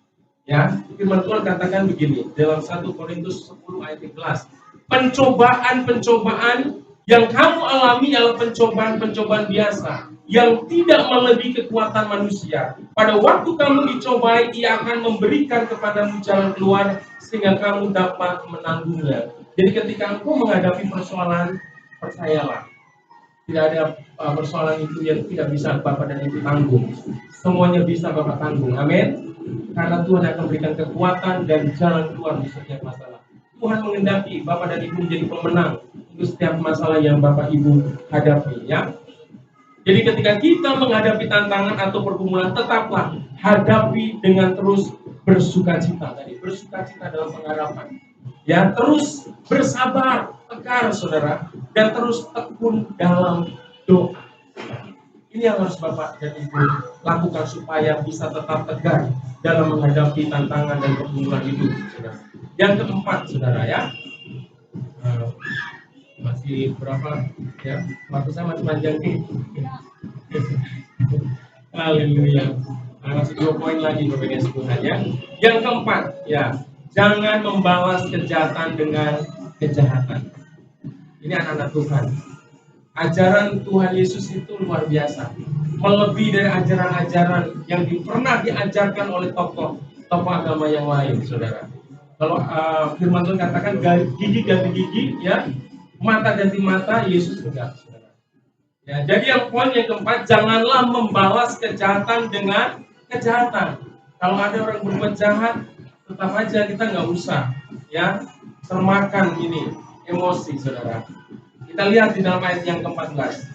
Ya, firman Tuhan katakan begini dalam 1 Korintus 10 ayat 11. Pencobaan-pencobaan yang kamu alami adalah pencobaan-pencobaan biasa yang tidak melebihi kekuatan manusia. Pada waktu kamu dicobai, Ia akan memberikan kepadamu jalan keluar sehingga kamu dapat menanggungnya. Jadi ketika engkau menghadapi persoalan, percayalah, tidak ada persoalan itu yang tidak bisa Bapak dan Ibu tanggung. Semuanya bisa Bapak tanggung. Amin. Karena Tuhan akan berikan kekuatan dan jalan keluar di setiap masalah. Tuhan mengendaki Bapak dan Ibu menjadi pemenang untuk setiap masalah yang Bapak Ibu hadapi, ya. Jadi ketika kita menghadapi tantangan atau pergumulan, tetaplah hadapi dengan terus bersukacita. Tadi bersukacita dalam pengharapan. Ya, terus bersabar, tegar saudara, dan terus tekun dalam doa. Ini yang harus Bapak dan Ibu lakukan supaya bisa tetap tegar dalam menghadapi tantangan dan pergumulan hidup, saudara. Yang keempat, saudara, ya, masih berapa? Ya, waktu saya masih panjang nih. Haleluya. Masih 2 poin lagi Bapak dan Tuhan, ya. Yang keempat, ya, jangan membalas kejahatan dengan kejahatan. Ini anak-anak Tuhan. Ajaran Tuhan Yesus itu luar biasa, melebihi dari ajaran-ajaran yang pernah diajarkan oleh tokoh agama yang lain, saudara. Kalau firman Tuhan katakan gigi ganti gigi, ya, mata ganti mata, Yesus enggak, saudara. Ya, jadi yang poin yang keempat, janganlah membalas kejahatan dengan kejahatan. Kalau ada orang berbuat jahat, tetap aja kita nggak usah ya termakan ini emosi, saudara. Kita lihat di dalam ayat yang ke-14.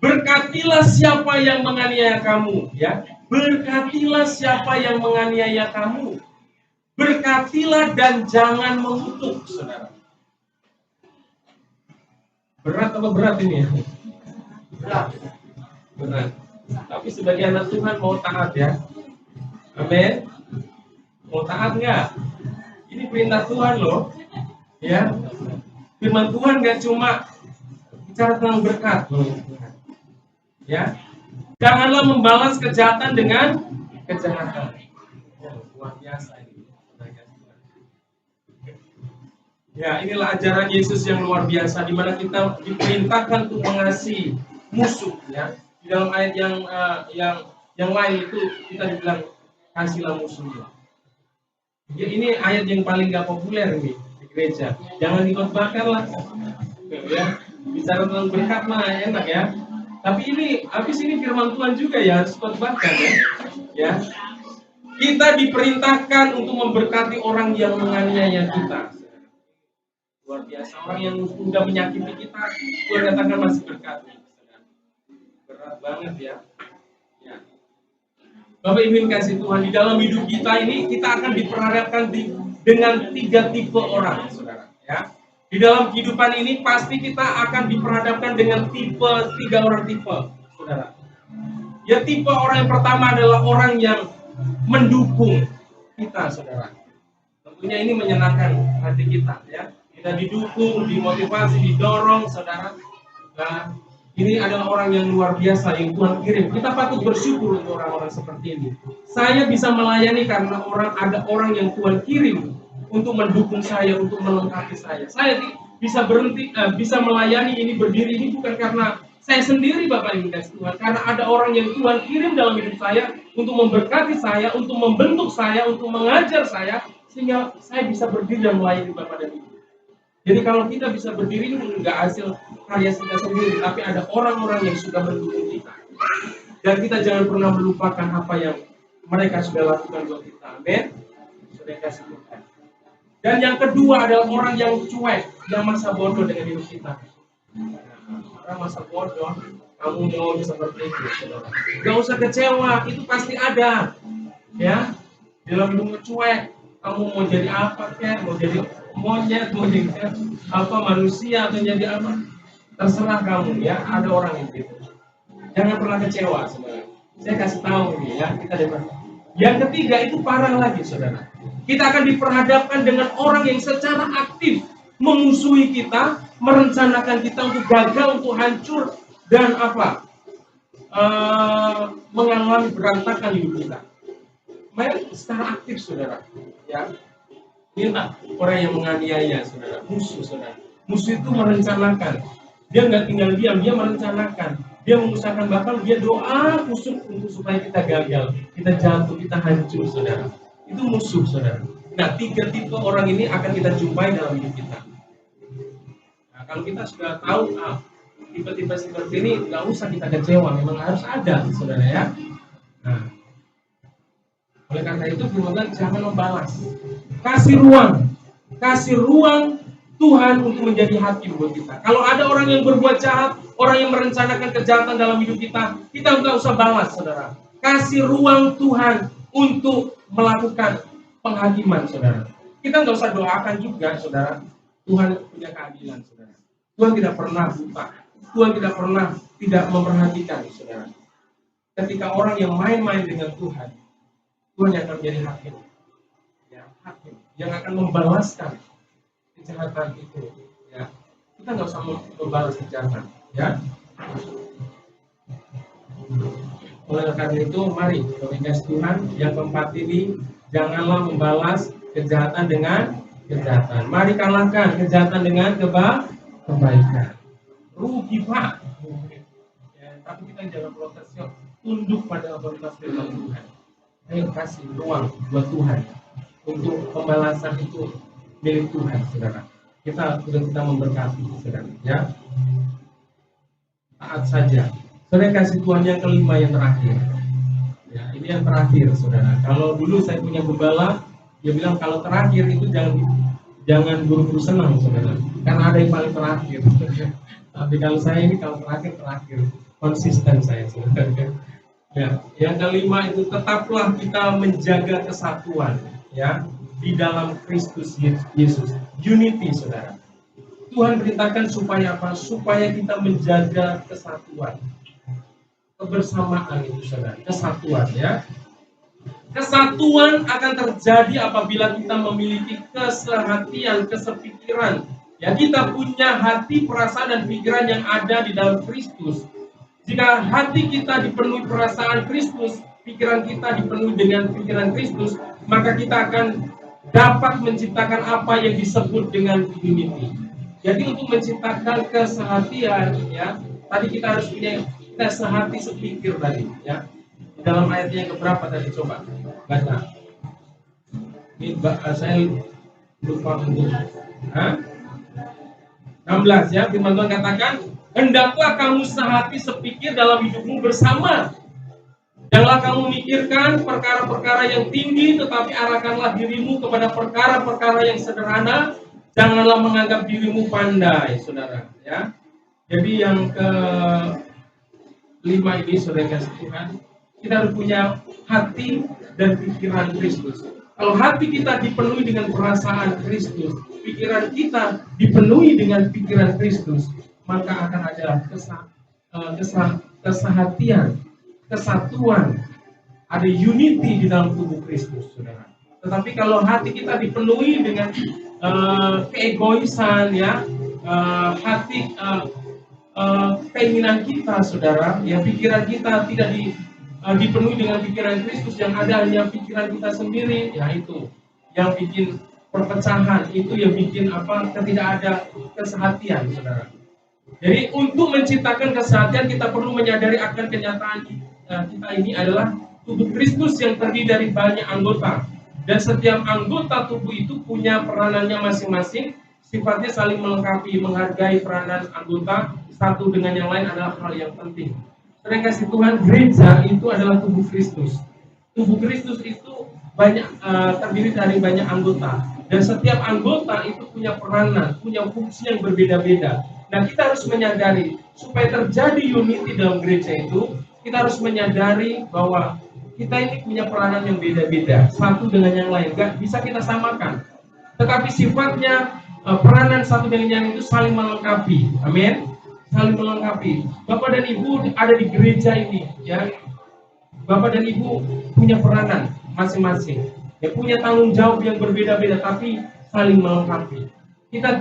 Berkatilah siapa yang menganiaya kamu, ya. Berkatilah siapa yang menganiaya kamu. Berkatilah dan jangan mengutuk, saudara. Berat apa berat ini? Berat. Berat. Tapi sebagai anak Tuhan mau taat ya. Amin. Mau taat nggak? Ini perintah Tuhan loh. Ya. Firman Tuhan nggak cuma bicara tentang berkat. Ya. Janganlah membalas kejahatan dengan kejahatan. Luar biasa ini. Ya, inilah ajaran Yesus yang luar biasa, di mana kita diperintahkan untuk mengasihi musuh. Ya, di dalam ayat yang lain itu kita dibilang kasihlah musuhnya. Ya, ini ayat yang paling gak populer ini di gereja. Jangan dikhotbahkan lah. Ya, bicara tentang berkat mah enak ya. Tapi habis ini firman Tuhan juga ya harus khotbahkan ya. Ya, kita diperintahkan untuk memberkati orang yang menganiaya kita. Luar biasa, orang yang sudah menyakiti kita, Tuhan katakan masih berkati. Berat banget ya. Ya. Bapak Ibu yang kasih Tuhan, di dalam hidup kita ini kita akan diperhadapkan dengan 3 tipe orang, saudara. Ya. Di dalam kehidupan ini pasti kita akan diperhadapkan dengan 3 orang tipe, saudara. Ya, tipe orang yang pertama adalah orang yang mendukung kita, saudara. Tentunya ini menyenangkan hati kita, ya. Kita didukung, dimotivasi, didorong, saudara. Nah, ini adalah orang yang luar biasa yang Tuhan kirim. Kita patut bersyukur untuk orang-orang seperti ini. Saya bisa melayani karena ada orang yang Tuhan kirim untuk mendukung saya, untuk melengkapi saya. Saya bisa bisa melayani ini, berdiri ini bukan karena saya sendiri, Bapak Ibu kasih Tuhan, karena ada orang yang Tuhan kirim dalam hidup saya untuk memberkati saya, untuk membentuk saya, untuk mengajar saya, sehingga saya bisa berdiri dan melayani Bapak dan Ibu. Jadi kalau kita bisa berdiri ini nggak hasil karya kita sendiri, tapi ada orang-orang yang sudah mendukung kita. Dan kita jangan pernah melupakan apa yang mereka sudah lakukan buat kita. Amin. Sudah kasih Tuhan. Dan yang kedua adalah orang yang cuek, yang masa bodoh dengan hidup kita. Karena masa bodoh, kamu mau seperti itu, saudara. Gak usah kecewa, itu pasti ada. Ya, dalam hidupmu cuek, kamu mau jadi apa kek, mau jadi monyet, mau jadi apa manusia atau jadi apa, terserah kamu ya. Ada orang yang gitu. Jangan pernah kecewa, saudara. Saya kasih tahu ini ya, kita dapat. Yang ketiga itu parah lagi, saudara. Kita akan diperhadapkan dengan orang yang secara aktif memusuhi kita, merencanakan kita untuk gagal, untuk hancur dan apa, mengalami berantakan hidup kita. Mereka secara aktif, saudara. Ya. Inilah orang yang menganiaya, saudara. Musuh, saudara. Musuh itu merencanakan. Dia nggak tinggal diam, dia merencanakan. Dia mengusahakan, bahkan dia doa khusus untuk supaya kita gagal, kita jatuh, kita hancur, saudara. Itu musuh, saudara. Nah, 3 tipe orang ini akan kita jumpai dalam hidup kita. Nah, kalau kita sudah tahu tipe-tipe seperti ini, nggak usah kita kecewa. Memang harus ada, saudara ya. Nah, oleh karena itu firman Tuhan, jangan membalas. Kasih ruang Tuhan untuk menjadi hakim buat kita. Kalau ada orang yang berbuat jahat, orang yang merencanakan kejahatan dalam hidup kita nggak usah balas, saudara. Kasih ruang Tuhan untuk melakukan penghakiman, saudara. Kita nggak usah doakan juga, saudara. Tuhan punya keadilan, saudara. Tuhan tidak pernah buta. Tuhan tidak pernah tidak memperhatikan, saudara. Ketika orang yang main-main dengan Tuhan yang akan menjadi hakim. Ya, hakim yang akan membalaskan kejahatan itu. Ya, kita nggak usah membalas kejahatan. Ya. Oleh karena itu, mari kita Tuhan yang keempat ini, janganlah membalas kejahatan dengan kejahatan. Mari kalahkan kejahatan dengan kebaikan. Rugi Pak. Ya, tapi kita jangan protes, tunduk pada otoritas firman Tuhan. Ayo kasih ruang buat Tuhan untuk pembalasan itu milik Tuhan, saudara. Kita memberkati, saudara. Ya, taat saja. Saudara kasih Tuhan yang kelima yang terakhir. Ya, ini yang terakhir, saudara. Kalau dulu saya punya gembala, dia bilang kalau terakhir itu jangan buru-buru senang, saudara. Karena ada yang paling terakhir. Tapi kalau saya ini kalau terakhir konsisten saya, saudara. Ya, yang kelima itu tetaplah kita menjaga kesatuan, ya, di dalam Kristus Yesus. Unity, saudara. Tuhan perintahkan supaya apa? Supaya kita menjaga kesatuan. Kebersamaan itu, saudara. Kesatuan, ya. Kesatuan akan terjadi apabila kita memiliki kesehatian, kesepikiran. Ya, kita punya hati, perasaan, dan pikiran yang ada di dalam Kristus. Jika hati kita dipenuhi perasaan Kristus, pikiran kita dipenuhi dengan pikiran Kristus, maka kita akan dapat menciptakan apa yang disebut dengan unity. Jadi untuk menciptakan kesehatian, ya, tadi kita harus punya sehati sepikir tadi, ya. Dalam ayatnya yang keberapa tadi, coba baca. Ini saya lupa untuk 16, ya. Firman Tuhan katakan, hendaklah kamu sehati sepikir dalam hidupmu bersama. Janganlah kamu memikirkan perkara-perkara yang tinggi, tetapi arahkanlah dirimu kepada perkara-perkara yang sederhana. Janganlah menganggap dirimu pandai, saudara. Ya. Jadi yang kelima ini, saudara kasih Tuhan, kita harus punya hati dan pikiran Kristus. Kalau hati kita dipenuhi dengan perasaan Kristus, pikiran kita dipenuhi dengan pikiran Kristus, maka akan ada kesehatian, kesatuan, ada unity di dalam tubuh Kristus, saudara. Tetapi kalau hati kita dipenuhi dengan keegoisan, ya, hati keinginan kita, saudara, ya, pikiran kita tidak dipenuhi dengan pikiran Kristus, yang ada hanya pikiran kita sendiri, ya, itu yang bikin perpecahan, itu yang bikin tidak ada kesehatian, saudara. Jadi untuk menciptakan kesehatian kita perlu menyadari akan kenyataan kita ini adalah tubuh Kristus yang terdiri dari banyak anggota, dan setiap anggota tubuh itu punya peranannya masing-masing, sifatnya saling melengkapi, menghargai peranan anggota satu dengan yang lain adalah hal yang penting. Terima kasih Tuhan, gereja itu adalah tubuh Kristus. Tubuh Kristus itu terdiri dari banyak anggota, dan setiap anggota itu punya peranan, punya fungsi yang berbeda-beda. Nah, kita harus menyadari supaya terjadi unity dalam gereja itu, kita harus menyadari bahwa kita ini punya peranan yang beda-beda, satu dengan yang lain, gak bisa kita samakan. Tetapi sifatnya peranan satu dengan yang lain itu saling melengkapi. Amin. Saling melengkapi. Bapak dan Ibu ada di gereja ini, ya. Bapak dan Ibu punya peranan masing-masing, ya, punya tanggung jawab yang berbeda-beda, tapi saling melengkapi. Kita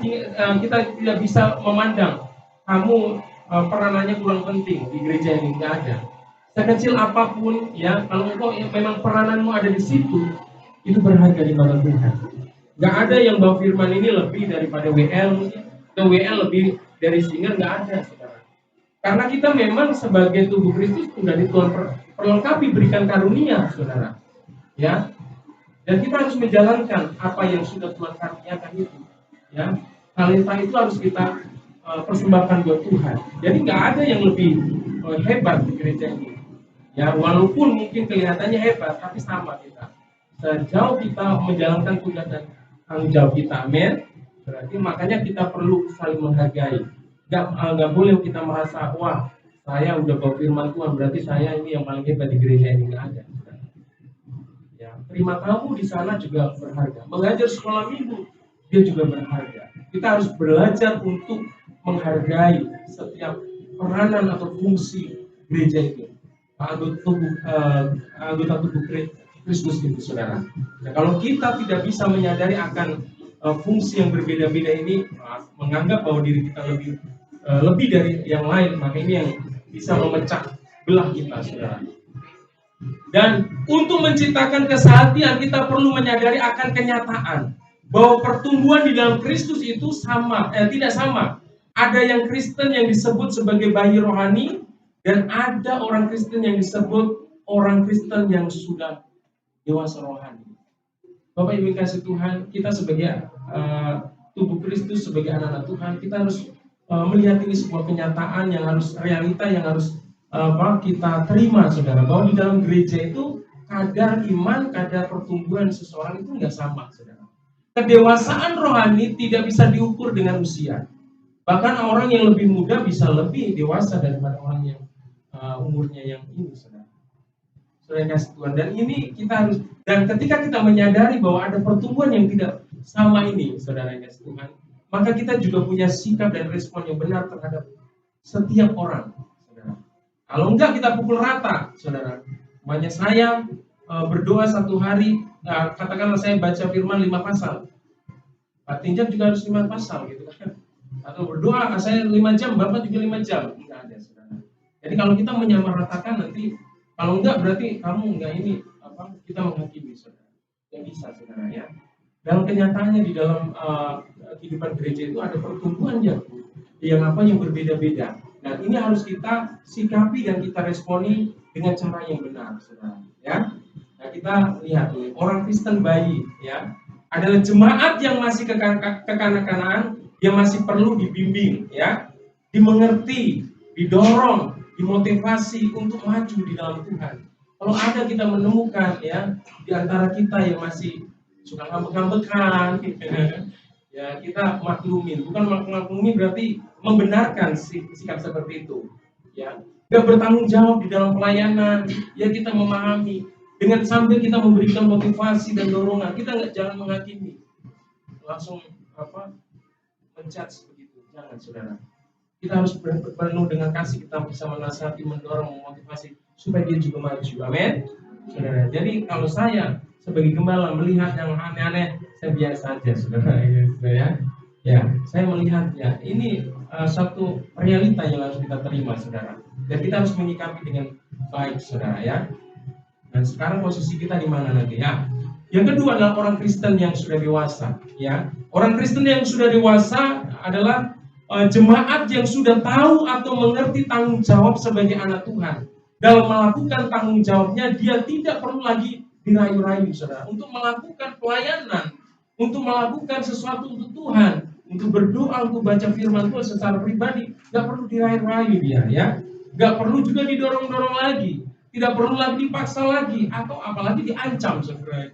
tidak bisa memandang kamu peranannya kurang penting di gereja ini, nggak ada. Sekecil apapun, ya, kalau engkau memang perananmu ada di situ, itu berharga di mata Tuhan. Nggak ada yang bawa firman ini lebih daripada WL, atau WL lebih dari singer, nggak ada, saudara. Karena kita memang sebagai tubuh Kristus sudah di Tuhan perlengkapi, berikan karunia, saudara. Ya, dan kita harus menjalankan apa yang sudah Tuhan karuniakan itu. Ya, talenta itu harus kita persembahkan buat Tuhan. Jadi nggak ada yang lebih hebat di gereja ini. Ya, walaupun mungkin kelihatannya hebat, tapi sama kita. Sejauh kita menjalankan tugas dan tanggung jawab kita, amin. Berarti makanya kita perlu saling menghargai. Nggak boleh kita merasa, wah, saya udah bawa firman Tuhan, berarti saya ini yang paling hebat di gereja ini. Nggak ada. Ya, terima tamu di sana juga berharga. Mengajar sekolah minggu, dia juga berharga. Kita harus belajar untuk menghargai setiap peranan atau fungsi gereja itu. Anggota tubuh Kristus itu, saudara. Nah, kalau kita tidak bisa menyadari akan fungsi yang berbeda-beda ini, menganggap bahwa diri kita lebih dari yang lain, maka ini yang bisa memecah belah kita, saudara. Dan untuk menciptakan kesehatian, kita perlu menyadari akan kenyataan bahwa pertumbuhan di dalam Kristus itu tidak sama. Ada yang Kristen yang disebut sebagai bayi rohani, dan ada orang Kristen yang disebut orang Kristen yang sudah dewasa rohani. Bapak Ibu kasih Tuhan, kita sebagai tubuh Kristus, sebagai anak-anak Tuhan, kita harus melihat ini sebuah kenyataan yang harus, realita yang harus kita terima, saudara, bahwa di dalam gereja itu kadar iman, kadar pertumbuhan seseorang itu nggak sama, saudara. Kedewasaan rohani tidak bisa diukur dengan usia. Bahkan orang yang lebih muda bisa lebih dewasa daripada orang yang umurnya yang ini, saudara. Saudara kasih Tuhan. Dan ini kita harus, dan ketika kita menyadari bahwa ada pertumbuhan yang tidak sama ini, saudara kasih Tuhan, maka kita juga punya sikap dan respon yang benar terhadap setiap orang, saudara. Kalau enggak kita pukul rata, saudara. Makanya saya berdoa satu hari, katakanlah saya baca firman 5 pasal. Pak Tinjak juga harus 5 pasal gitu kan. Atau berdoa, saya 5 jam, Bapak juga 5 jam. Enggak ada, saudara. Jadi kalau kita menyamaratakan nanti, kalau enggak berarti kamu enggak ini, kita menghakimi, saudara. Yang bisa, saudara ya. Dalam kenyataannya di dalam kehidupan gereja itu ada pertumbuhan yang berbeda-beda. Dan ini harus kita sikapi dan kita responi dengan cara yang benar, saudara. Ya. Nah, kita lihat nih, orang Kristen bayi, ya, adalah jemaat yang masih kekanak-kanakan, yang masih perlu dibimbing, ya, dimengerti, didorong, dimotivasi untuk maju di dalam Tuhan. Kalau ada kita menemukan, ya, di antara kita yang masih suka ngambek-ngambekan, ya kita maklumin. Bukan maklumi berarti membenarkan sikap seperti itu, ya. Gak bertanggung jawab di dalam pelayanan, ya kita memahami. Dengan sambil kita memberikan motivasi dan dorongan, kita jangan menghakimi, langsung menjudge begitu, jangan, saudara. Kita harus penuh dengan kasih, kita bisa menasihati, mendorong, memotivasi supaya dia juga maju, amin, saudara. Jadi kalau saya sebagai gembala melihat yang aneh-aneh, saya biasa aja, saudara, ya, saya melihat ya ini satu realita yang harus kita terima, saudara. Dan kita harus menyikapi dengan baik, saudara ya. Dan sekarang posisi kita di mana nanti ya? Yang kedua adalah orang Kristen yang sudah dewasa, ya. Orang Kristen yang sudah dewasa adalah jemaat yang sudah tahu atau mengerti tanggung jawab sebagai anak Tuhan. Dalam melakukan tanggung jawabnya, dia tidak perlu lagi dirayu-rayu, saudara, untuk melakukan pelayanan, untuk melakukan sesuatu untuk Tuhan, untuk berdoa, untuk baca firman Tuhan secara pribadi, nggak perlu dirayu-rayu dia, ya. Nggak perlu juga didorong-dorong lagi. Tidak perlu lagi dipaksa lagi, atau apalagi diancam, saudara.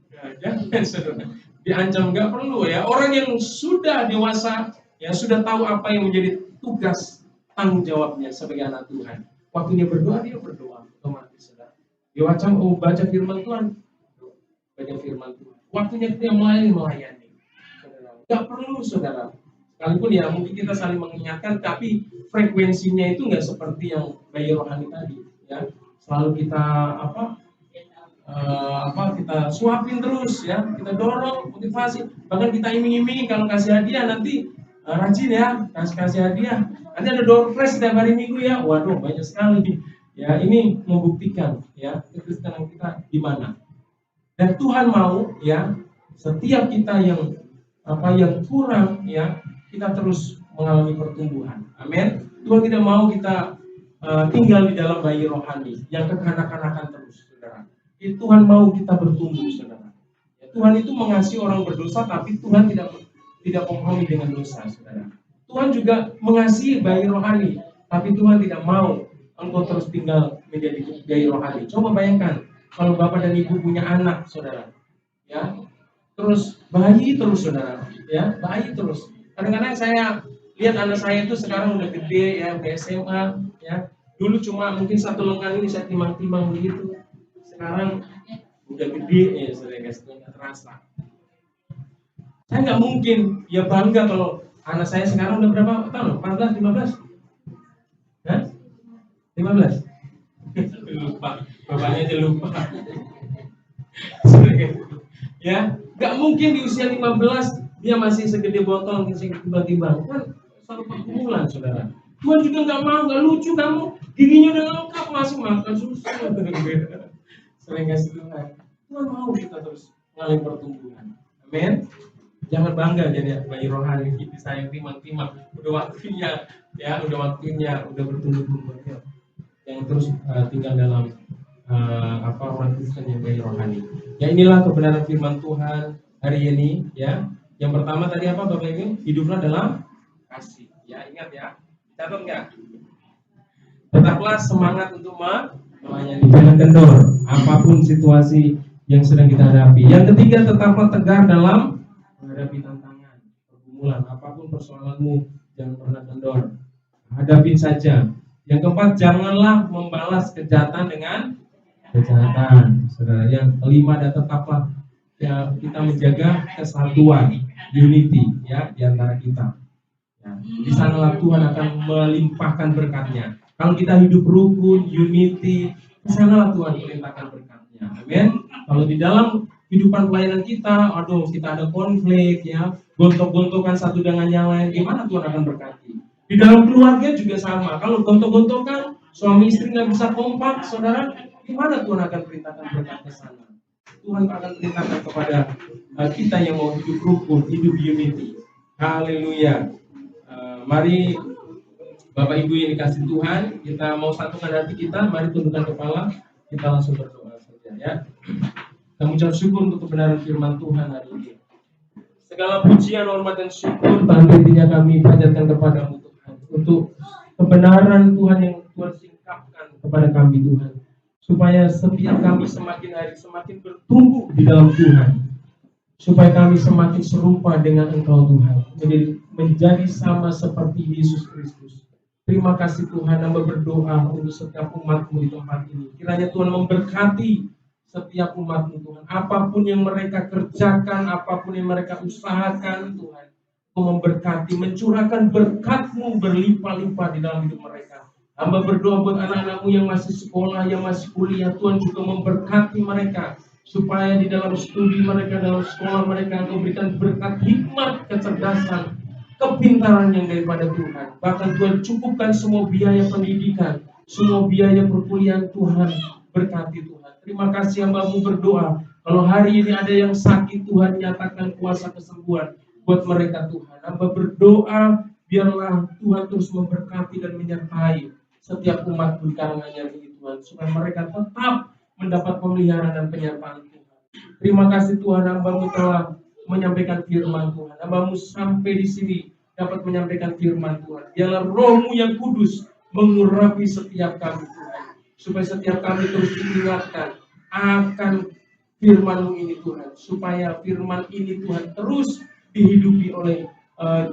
Ya, jangan, saudara. Diancam nggak perlu, ya. Orang yang sudah dewasa, yang sudah tahu apa yang menjadi tugas tanggung jawabnya sebagai anak Tuhan. Waktunya berdoa, dia berdoa otomatis, saudara. Dia baca firman Tuhan, baca firman Tuhan. Waktunya dia melayani, saudara. Nggak perlu, saudara. Sekalipun ya mungkin kita saling mengingatkan, tapi frekuensinya itu nggak seperti yang bayi rohani tadi, ya. Selalu kita kita suapin terus, ya, kita dorong, motivasi, bahkan kita iming-imingi kalau kasih hadiah nanti rajin ya, kasih hadiah. Nanti ada door prize setiap hari Minggu ya, waduh banyak sekali. Ya ini membuktikan ya kekristenan kita di mana. Dan Tuhan mau ya setiap kita yang kurang ya kita terus mengalami pertumbuhan. Amin. Tuhan tidak mau kita tinggal di dalam bayi rohani yang kekanak-kanakan terus, saudara. Tuhan mau kita bertumbuh, saudara. Ya, Tuhan itu mengasihi orang berdosa, tapi Tuhan tidak kompromi dengan dosa, saudara. Tuhan juga mengasihi bayi rohani, tapi Tuhan tidak mau engkau terus tinggal menjadi bayi rohani. Coba bayangkan kalau bapak dan ibu punya anak, saudara, ya, terus bayi terus, saudara, ya, bayi terus. Kadang-kadang saya lihat anak saya itu sekarang udah gede, ya, udah SMA, ya. Dulu cuma mungkin satu lengan ini saya timbang-timbang begitu. Sekarang udah gede, ya, saudara, nggak terasa. Saya nggak mungkin ya bangga kalau anak saya sekarang udah berapa tahun? 14, 15? Hah? 15? Lupa, bapaknya aja lupa. Ya, nggak mungkin di usia 15 dia masih segede botol, tiba-tiba kan satu pergumulan, saudara. Tuhan juga nggak mau, nggak lucu kamu, giginya udah lengkap masih makan susu. Sering kasih Tuhan. Tuhan mau kita terus mengalami pertumbuhan. Amin. Jangan bangga jadi bayi rohani, disayang timang-timang. Udah waktunya, ya, udah bertumbuh-tumbuh. Yang terus tinggal dalam orang Kristen yang bayi rohani. Ya inilah kebenaran firman Tuhan hari ini, ya. Yang pertama tadi apa Bapak Ibu? Hiduplah dalam kasih. Ya ingat ya, catat nggak? Tetaplah semangat untuk Namanya jangan kendor, apapun situasi yang sedang kita hadapi. Yang ketiga, tetaplah tegar dalam menghadapi tantangan, pergumulan, apapun persoalanmu, jangan pernah kendor. Hadapin saja. Yang keempat, janganlah membalas kejahatan dengan kejahatan. Saudara, yang kelima, dan tetaplah ya, kita menjaga kesatuan, unity ya di antara kita. Ya, di sanalah Tuhan akan melimpahkan berkatnya. Kalau kita hidup rukun, unity, di sanalah Tuhan melimpahkan berkatnya. Amin. Kalau di dalam kehidupan pelayanan kita, kita ada konflik ya, gontok-gontokan satu dengan yang lain, gimana Tuhan akan berkati? Di dalam keluarga juga sama. Kalau gontok-gontokan, suami istri nggak bisa kompak, saudara, gimana Tuhan akan perintahkan berkat ke sana? Tuhan akan perintahkan kepada kita yang mau hidup rukun, hidup unity. Haleluya. Mari Bapak Ibu yang dikasih Tuhan, kita mau satukan hati kita, mari tundukkan kepala, kita langsung berdoa saja ya. Kita mengucap syukur untuk kebenaran firman Tuhan hari ini. Segala pujian, hormat dan syukur tanpa hentinya kami panjatkan kepadamu Tuhan, untuk kebenaran Tuhan yang Tuhan singkapkan kepada kami Tuhan, supaya setiap kami semakin hari semakin bertumbuh di dalam Tuhan, supaya kami semakin serupa dengan Engkau Tuhan, menjadi sama seperti Yesus Kristus. Terima kasih Tuhan, hamba berdoa untuk setiap umat-Mu di tempat ini. Kiranya Tuhan memberkati setiap umat-Mu Tuhan. Apapun yang mereka kerjakan, apapun yang mereka usahakan Tuhan, Kau memberkati, mencurahkan berkat-Mu berlimpah-limpah di dalam hidup mereka. Hamba berdoa buat anak-anak-Mu yang masih sekolah, yang masih kuliah, Tuhan juga memberkati mereka, supaya di dalam studi mereka, dalam sekolah mereka, Engkau berikan berkat hikmat, kecerdasan, kepintaran yang daripada Tuhan. Bahkan Tuhan cukupkan semua biaya pendidikan, semua biaya perkuliahan Tuhan, berkati Tuhan. Terima kasih hamba-Mu berdoa, kalau hari ini ada yang sakit, Tuhan nyatakan kuasa kesembuhan buat mereka Tuhan. Hamba berdoa, biarlah Tuhan terus memberkati dan menyertai setiap umat di karangannya ini Tuhan, supaya mereka tetap mendapat pemeliharaan dan penyertaan Tuhan. Terima kasih Tuhan, hamba-Mu telah menyampaikan firman Tuhan. Hamba-Mu sampai di sini dapat menyampaikan firman Tuhan. Biarlah Roh-Mu yang kudus mengurapi setiap kami Tuhan, supaya setiap kami terus diingatkan akan firman-Mu ini Tuhan, supaya firman ini Tuhan terus dihidupi oleh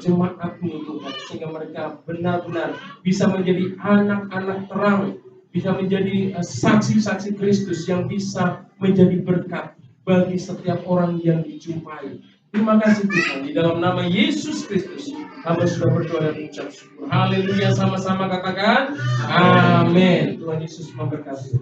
jemaat-Mu Tuhan, sehingga mereka benar-benar bisa menjadi anak-anak terang, bisa menjadi saksi-saksi Kristus yang bisa menjadi berkat bagi setiap orang yang dijumpai. Terima kasih Tuhan, di dalam nama Yesus Kristus hamba sudah berdoa dan mengucap syukur. Haleluya, sama-sama katakan amin. Tuhan Yesus memberkati.